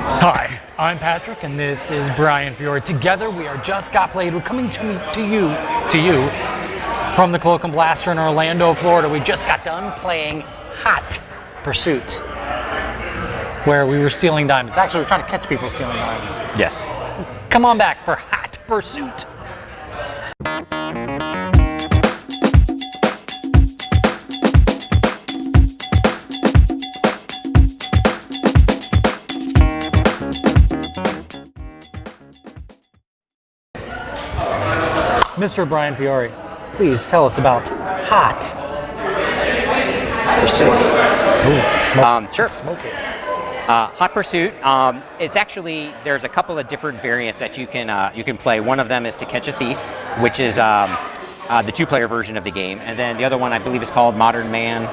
Hi, I'm Patrick, and this is Brian Fiore. Together, we are Just Got Played. We're coming to you from the Cloak and Blaster in Orlando, Florida. We just got done playing Hot Pursuit, where we were stealing diamonds. Actually, we're trying to catch people stealing diamonds. Yes. Come on back for Hot Pursuit. Mr. Brian Fiore, please tell us about Hot Pursuit. Sure. Smoke it. Hot Pursuit. It's actually, there's a couple of different variants that you can play. One of them is To Catch a Thief, which is the two-player version of the game, and then the other one I believe is called Modern Man,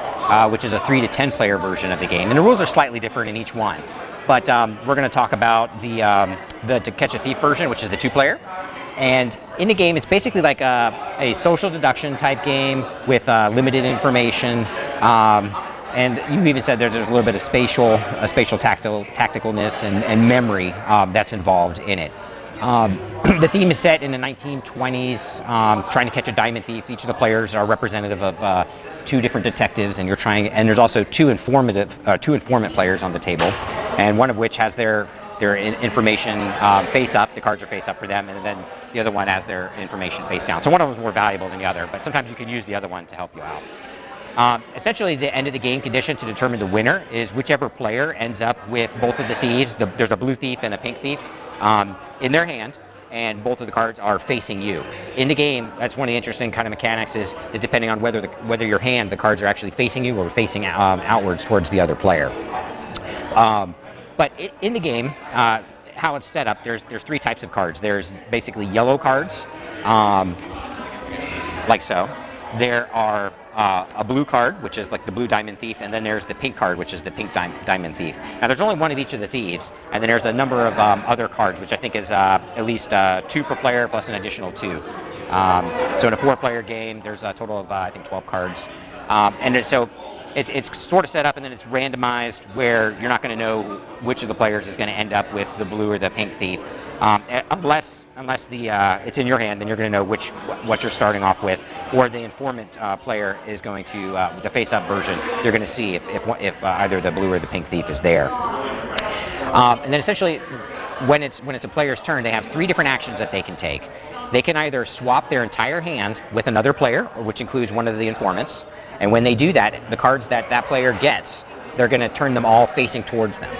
which is a 3 to 10 player version of the game. And the rules are slightly different in each one. But we're going to talk about the To Catch a Thief version, which is the two-player. And in the game, it's basically like a social deduction type game with limited information. And you even said there's a little bit of spatial tacticalness and memory that's involved in it. The theme is set in the 1920s, trying to catch a diamond thief. Each of the players are representative of two different detectives, and and there's also two informant players on the table, and one of which has their information face up. The cards are face up for them, and then the other one has their information face down. So one of them is more valuable than the other, but sometimes you can use the other one to help you out. Essentially, the end of the game condition to determine the winner is whichever player ends up with both of the thieves. There's a blue thief and a pink thief in their hand, and both of the cards are facing you. In the game, that's one of the interesting kind of mechanics is depending on whether your hand, the cards are actually facing you or facing outwards towards the other player. But in the game, how it's set up, there's three types of cards. There's basically yellow cards, like so. There are a blue card, which is like the blue diamond thief, and then there's the pink card, which is the pink diamond thief. Now there's only one of each of the thieves, and then there's a number of other cards, which I think is at least 2 per player plus an additional 2. So in a 4-player game, there's a total of I think 12 cards, so it's sort of set up, and then it's randomized where you're not going to know which of the players is going to end up with the blue or the pink thief, unless it's in your hand, then you're going to know what you're starting off with, or the informant player is going to the face-up version. You're going to see if either the blue or the pink thief is there, and then essentially when it's a player's turn, they have 3 different actions that they can take. They can either swap their entire hand with another player, which includes one of the informants. And when they do that, the cards that player gets, they're going to turn them all facing towards them.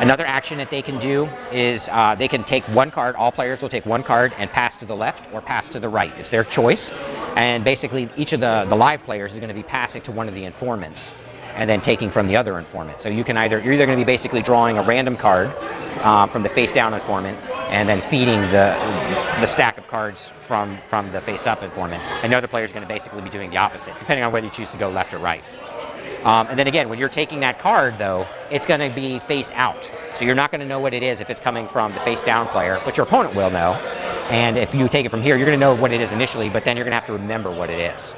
Another action that they can do is they can take one card. All players will take one card and pass to the left or pass to the right. It's their choice. And basically, each of the live players is going to be passing to one of the informants and then taking from the other informant. So you're either going to be basically drawing a random card from the face-down informant and then feeding the stack of cards from the face-up informant. And the other player is going to basically be doing the opposite, depending on whether you choose to go left or right. And then again, when you're taking that card, though, it's going to be face-out. So you're not going to know what it is if it's coming from the face-down player, but your opponent will know. And if you take it from here, you're going to know what it is initially, but then you're going to have to remember what it is.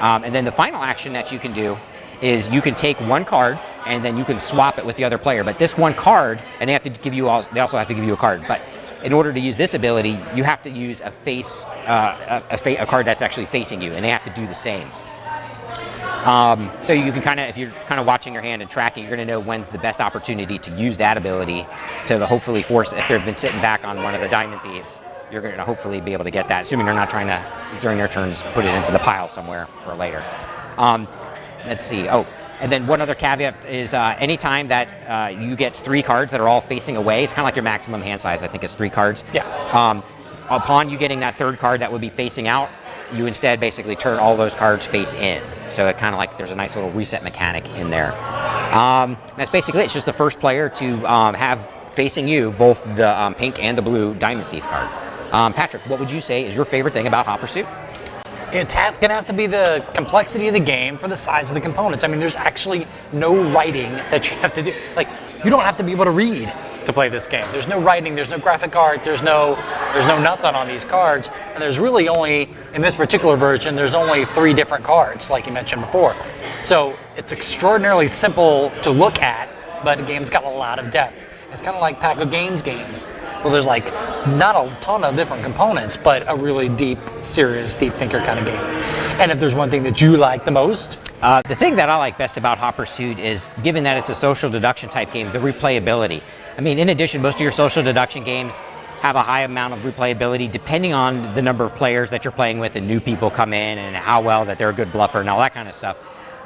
And then the final action that you can do is you can take one card and then you can swap it with the other player. But this one card, and they also have to give you a card. But in order to use this ability, you have to use a card that's actually facing you, and they have to do the same. So you can if you're kind of watching your hand and tracking, you're going to know when's the best opportunity to use that ability to hopefully force, if they've been sitting back on one of the diamond thieves, you're going to hopefully be able to get that, assuming they're not trying to, during their turns, put it into the pile somewhere for later. Let's see. Oh, and then one other caveat is anytime that you get 3 cards that are all facing away, it's kind of like your maximum hand size, I think is 3 cards. Yeah. Upon you getting that 3rd card that would be facing out, you instead basically turn all those cards face in. So it kind of like there's a nice little reset mechanic in there. That's basically it. It's just the first player to have facing you both the pink and the blue diamond thief card. Patrick, what would you say is your favorite thing about Hot Pursuit? It's going to have to be the complexity of the game for the size of the components. I mean, there's actually no writing that you have to do. Like, you don't have to be able to read to play this game. There's no writing, there's no graphic art, there's no nothing on these cards. And there's really only, in this particular version, there's only 3 different cards, like you mentioned before. So it's extraordinarily simple to look at, but the game's got a lot of depth. It's kind of like Pack of games. Well, there's like not a ton of different components, but a really deep, serious, deep thinker kind of game. And if there's one thing that you like the most, the thing that I like best about Hot Pursuit is, given that it's a social deduction type game, the replayability. I mean, in addition, most of your social deduction games have a high amount of replayability depending on the number of players that you're playing with and new people come in and how well that they're a good bluffer and all that kind of stuff.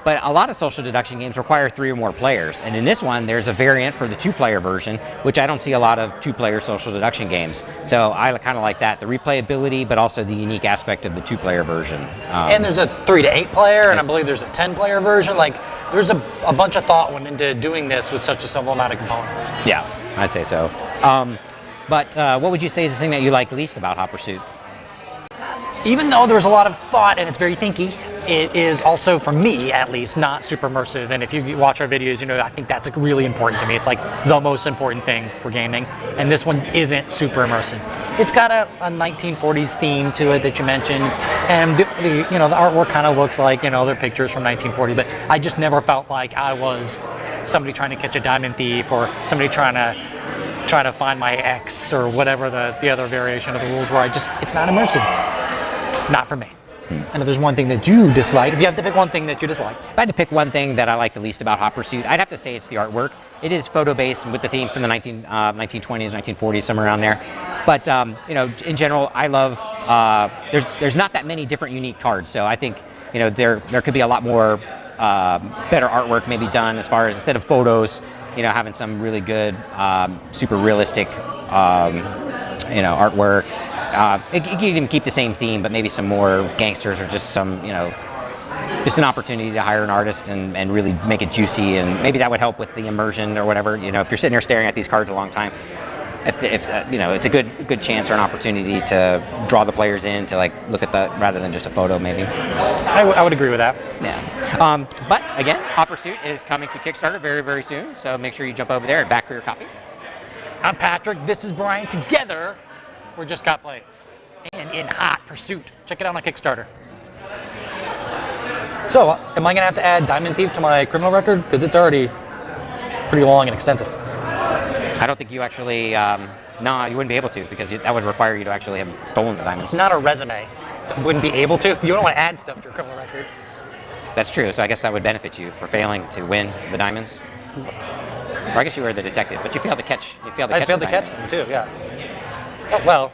But a lot of social deduction games require 3 or more players. And in this one, there's a variant for the 2-player version, which I don't see a lot of 2-player social deduction games. So I kind of like that, the replayability, but also the unique aspect of the 2-player version. And there's a 3 to 8 player, and I believe there's a 10-player version. Like, there's a bunch of thought went into doing this with such a simple amount of components. Yeah, I'd say so. But what would you say is the thing that you like least about Hot Pursuit? Even though there's a lot of thought and it's very thinky, it is also, for me at least, not super immersive. And if you watch our videos, you know, I think that's really important to me. It's like the most important thing for gaming. And this one isn't super immersive. It's got a 1940s theme to it that you mentioned. And the artwork kind of looks like, they're pictures from 1940. But I just never felt like I was somebody trying to catch a diamond thief or somebody trying to find my ex or whatever the other variation of the rules were. It's not immersive. Not for me. And if there's one thing that you dislike, if you have to pick one thing that you dislike. If I had to pick one thing that I like the least about Hot Pursuit, I'd have to say it's the artwork. It is photo-based with the theme from the 1920s, 1940s, somewhere around there. But, in general, I love, there's not that many different unique cards. So I think, there could be a lot more better artwork maybe done as far as, instead of photos, having some really good, super realistic, artwork. You can even keep the same theme, but maybe some more gangsters or just some, just an opportunity to hire an artist and really make it juicy, and maybe that would help with the immersion or whatever. If you're sitting there staring at these cards a long time, if it's a good chance or an opportunity to draw the players in to look at that rather than just a photo, maybe. I would agree with that. Yeah. But again, Hot Pursuit is coming to Kickstarter very, very soon, so make sure you jump over there and back for your copy. I'm Patrick. This is Brian. Together, we're Just Got Played. And in Hot Pursuit. Check it out on Kickstarter. So, am I going to have to add Diamond Thief to my criminal record? Because it's already pretty long and extensive. I don't think you actually, no, you wouldn't be able to, because that would require you to actually have stolen the diamonds. It's not a resume. I wouldn't be able to. You don't want to add stuff to your criminal record. That's true, so I guess that would benefit you for failing to win the diamonds. Or I guess you were the detective, but you failed to catch. I failed to catch them too, yeah. Oh, well,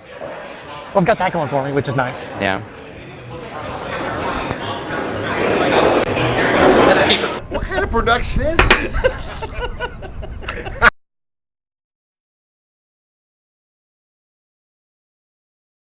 I've got that going for me, which is nice. Yeah. That's a keeper. What kind of production is this?